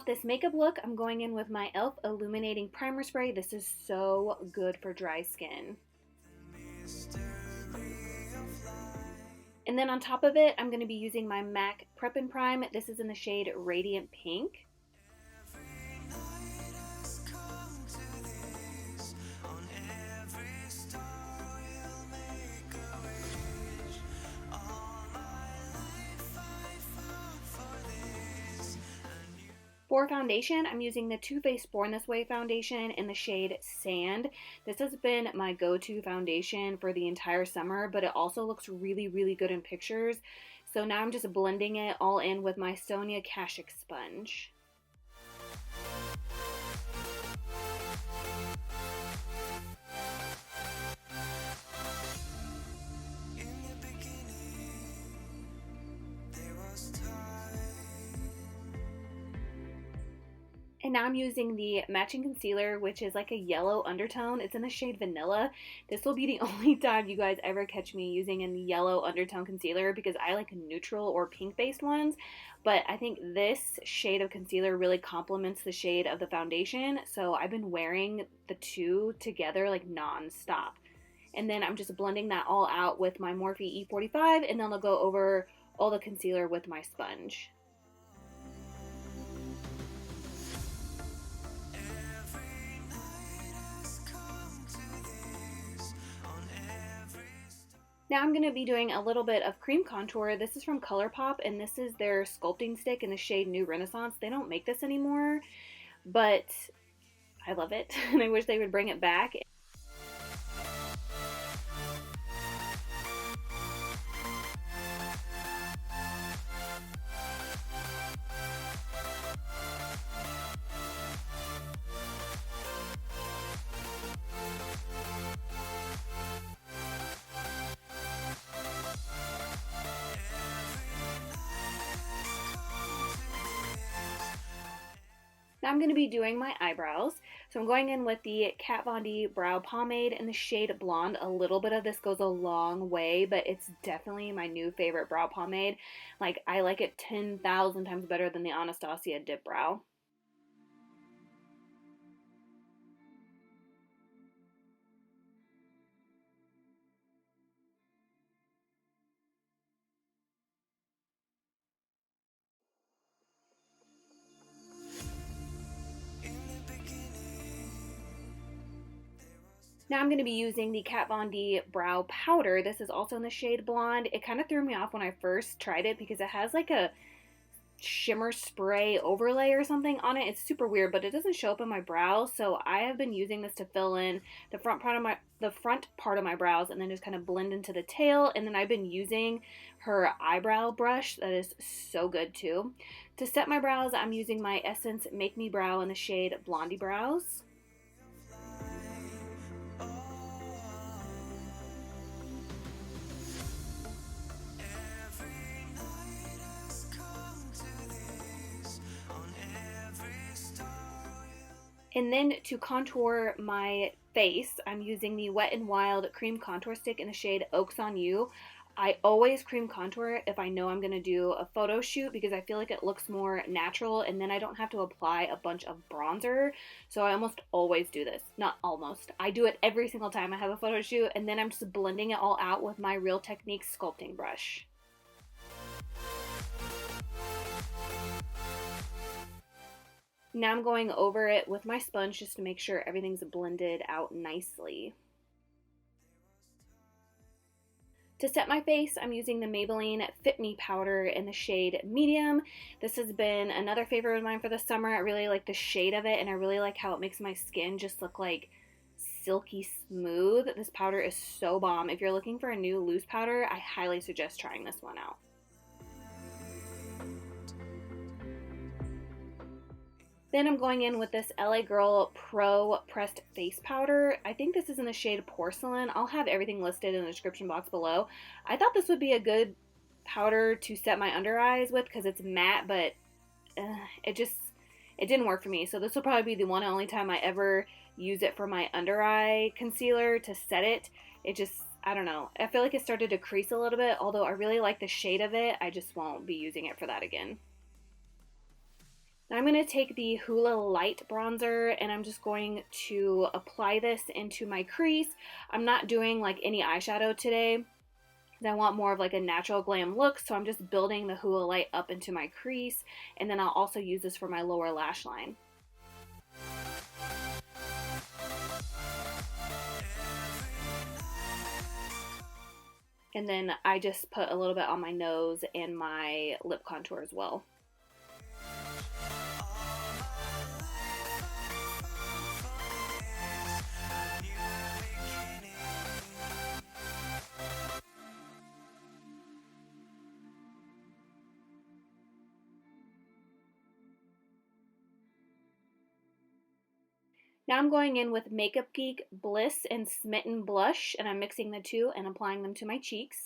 this makeup look, I'm going in with my e.l.f. Illuminating Primer Spray. This is so good for dry skin. And then on top of it, I'm going to be using my MAC Prep and Prime. This is in the shade Radiant Pink. For foundation, I'm using the Too Faced Born This Way foundation in the shade Sand. This has been my go-to foundation for the entire summer, but it also looks really, really good in pictures. So now I'm just blending it all in with my Sonia Kashuk sponge. And now I'm using the matching concealer, which is like a yellow undertone. It's in the shade Vanilla. This will be the only time you guys ever catch me using a yellow undertone concealer because I like neutral or pink-based ones. But I think this shade of concealer really complements the shade of the foundation. So I've been wearing the two together like non-stop. And then I'm just blending that all out with my Morphe E45, and then I'll go over all the concealer with my sponge. Now I'm going to be doing a little bit of cream contour. This is from Colourpop, and this is their sculpting stick in the shade New Renaissance. They don't make this anymore, but I love it, and I wish they would bring it back. Now I'm going to be doing my eyebrows. So I'm going in with the Kat Von D Brow Pomade in the shade Blonde. A little bit of this goes a long way, but it's definitely my new favorite brow pomade. Like, I like it 10,000 times better than the Anastasia Dip Brow. Now I'm going to be using the Kat Von D Brow Powder. This is also in the shade Blonde. It kind of threw me off when I first tried it because it has like a shimmer spray overlay or something on it. It's super weird, but it doesn't show up in my brows. So I have been using this to fill in the front part of my brows and then just kind of blend into the tail. And then I've been using her eyebrow brush. That is so good too. To set my brows, I'm using my Essence Make Me Brow in the shade Blondie Brows. And then to contour my face, I'm using the Wet n Wild Cream Contour Stick in the shade Oaks on You. I always cream contour if I know I'm going to do a photo shoot because I feel like it looks more natural and then I don't have to apply a bunch of bronzer. So I almost always do this. Not almost. I do it every single time I have a photo shoot, and then I'm just blending it all out with my Real Techniques sculpting brush. Now I'm going over it with my sponge just to make sure everything's blended out nicely. To set my face, I'm using the Maybelline Fit Me Powder in the shade Medium. This has been another favorite of mine for the summer. I really like the shade of it, and I really like how it makes my skin just look like silky smooth. This powder is so bomb. If you're looking for a new loose powder, I highly suggest trying this one out. Then I'm going in with this LA Girl Pro Pressed Face Powder. I think this is in the shade Porcelain. I'll have everything listed in the description box below. I thought this would be a good powder to set my under eyes with because it's matte, but it didn't work for me. So this will probably be the one and only time I ever use it for my under eye concealer to set it. I don't know. I feel like it started to crease a little bit, although I really like the shade of it. I just won't be using it for that again. Now I'm going to take the Hoola Light bronzer and I'm just going to apply this into my crease. I'm not doing like any eyeshadow today. I want more of like a natural glam look, so I'm just building the Hoola Light up into my crease, and then I'll also use this for my lower lash line. And then I just put a little bit on my nose and my lip contour as well. Now I'm going in with Makeup Geek, Bliss, and Smitten Blush, and I'm mixing the two and applying them to my cheeks.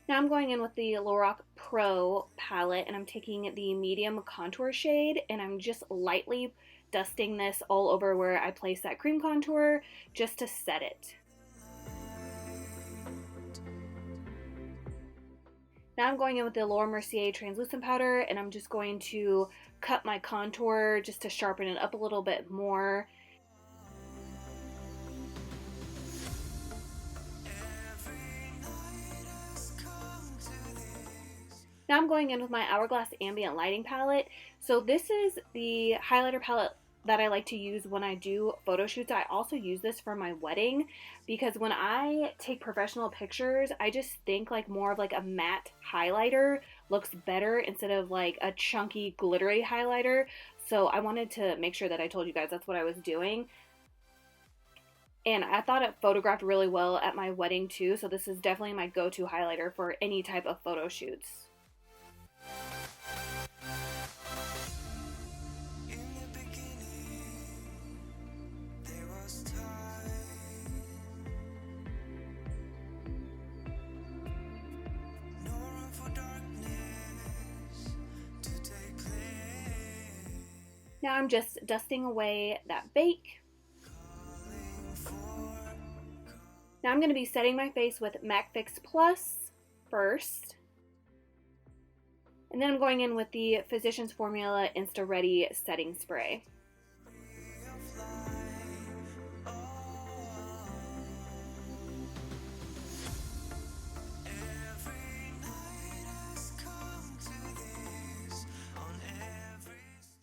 Now I'm going in with the Lorac Pro palette, and I'm taking the medium contour shade, and I'm just lightly dusting this all over where I place that cream contour just to set it. Now I'm going in with the Laura Mercier translucent powder, and I'm just going to cut my contour just to sharpen it up a little bit more. Now I'm going in with my Hourglass Ambient Lighting palette. So this is the highlighter palette that I like to use when I do photo shoots. I also use this for my wedding because when I take professional pictures, I just think like more of like a matte highlighter looks better instead of like a chunky glittery highlighter. So I wanted to make sure that I told you guys that's what I was doing. And I thought it photographed really well at my wedding too. So this is definitely my go-to highlighter for any type of photo shoots. Now I'm just dusting away that bake. Now I'm going to be setting my face with MAC Fix Plus first. And then I'm going in with the Physicians Formula Insta Ready Setting Spray.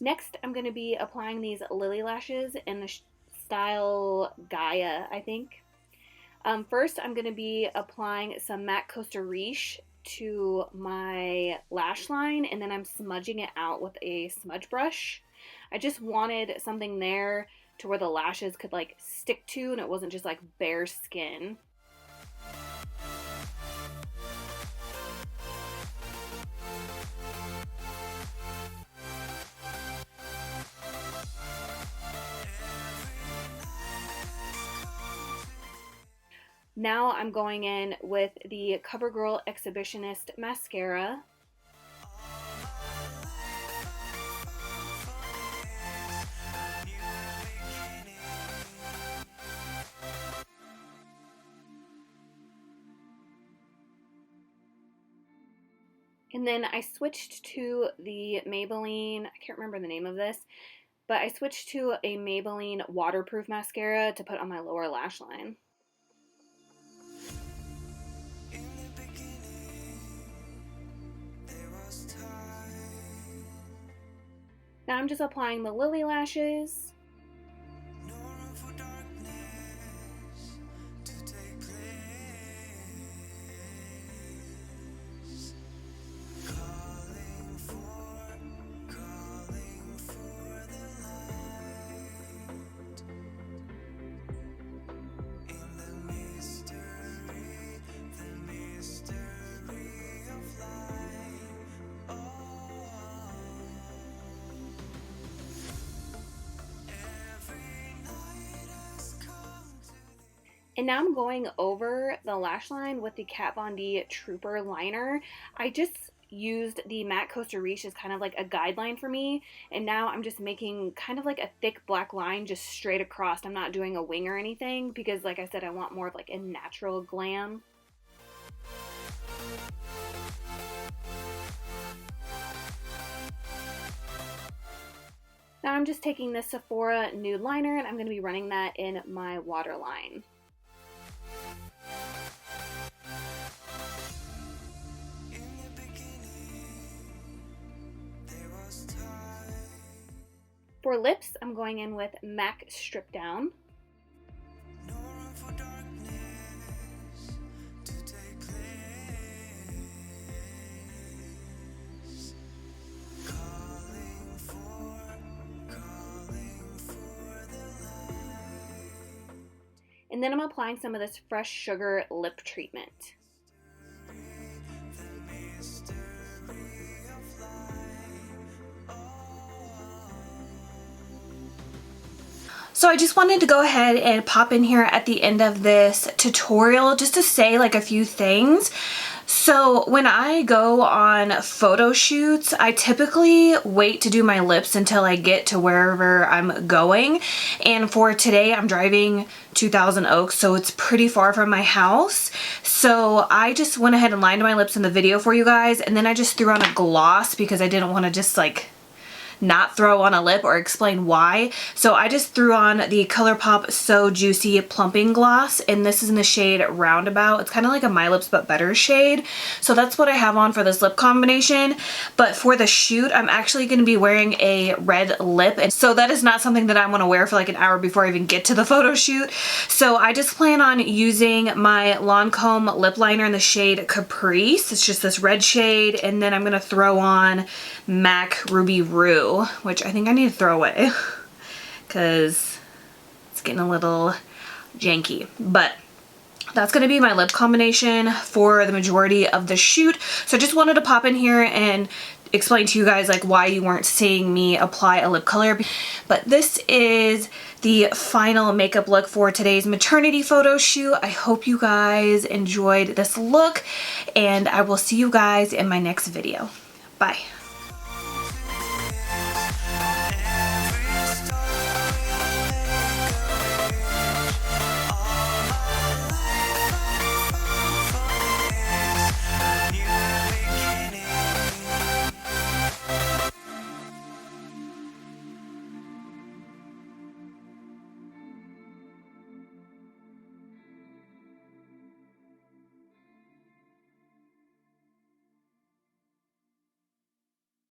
Next, I'm going to be applying these Lily lashes in the style Gaia, I think. First, I'm going to be applying some matte Costa Riche to my lash line, and then I'm smudging it out with a smudge brush. I just wanted something there to where the lashes could like stick to, and it wasn't just like bare skin. Now I'm going in with the Covergirl Exhibitionist Mascara. And then I switched to the Maybelline, I can't remember the name of this, but I switched to a Maybelline waterproof mascara to put on my lower lash line. Now I'm just applying the Lily lashes. And now I'm going over the lash line with the Kat Von D Trooper liner. I just used the matte Costa Riche as kind of like a guideline for me, and now I'm just making kind of like a thick black line just straight across. I'm not doing a wing or anything because, like I said, I want more of like a natural glam. Now I'm just taking this Sephora Nude Liner and I'm going to be running that in my waterline. For lips, I'm going in with MAC Stripdown. And then I'm applying some of this Fresh Sugar lip treatment. So I just wanted to go ahead and pop in here at the end of this tutorial just to say like a few things. So when I go on photo shoots, I typically wait to do my lips until I get to wherever I'm going. And for today, I'm driving to Thousand Oaks, so it's pretty far from my house. So I just went ahead and lined my lips in the video for you guys, and then I just threw on a gloss because I didn't want to just like not throw on a lip or explain why. So I just threw on the Colourpop So Juicy Plumping Gloss, and this is in the shade Roundabout. It's kind of like a My Lips But Better shade. So that's what I have on for this lip combination. But for the shoot, I'm actually going to be wearing a red lip, and so that is not something that I want to wear for like an hour before I even get to the photo shoot. So I just plan on using my Lancome lip liner in the shade Caprice. It's just this red shade, and then I'm going to throw on MAC Ruby Rue, which I think I need to throw away because it's getting a little janky. But that's going to be my lip combination for the majority of the shoot. So I just wanted to pop in here and explain to you guys like why you weren't seeing me apply a lip color. But this is the final makeup look for today's maternity photo shoot. I hope you guys enjoyed this look, and I will see you guys in my next video. Bye.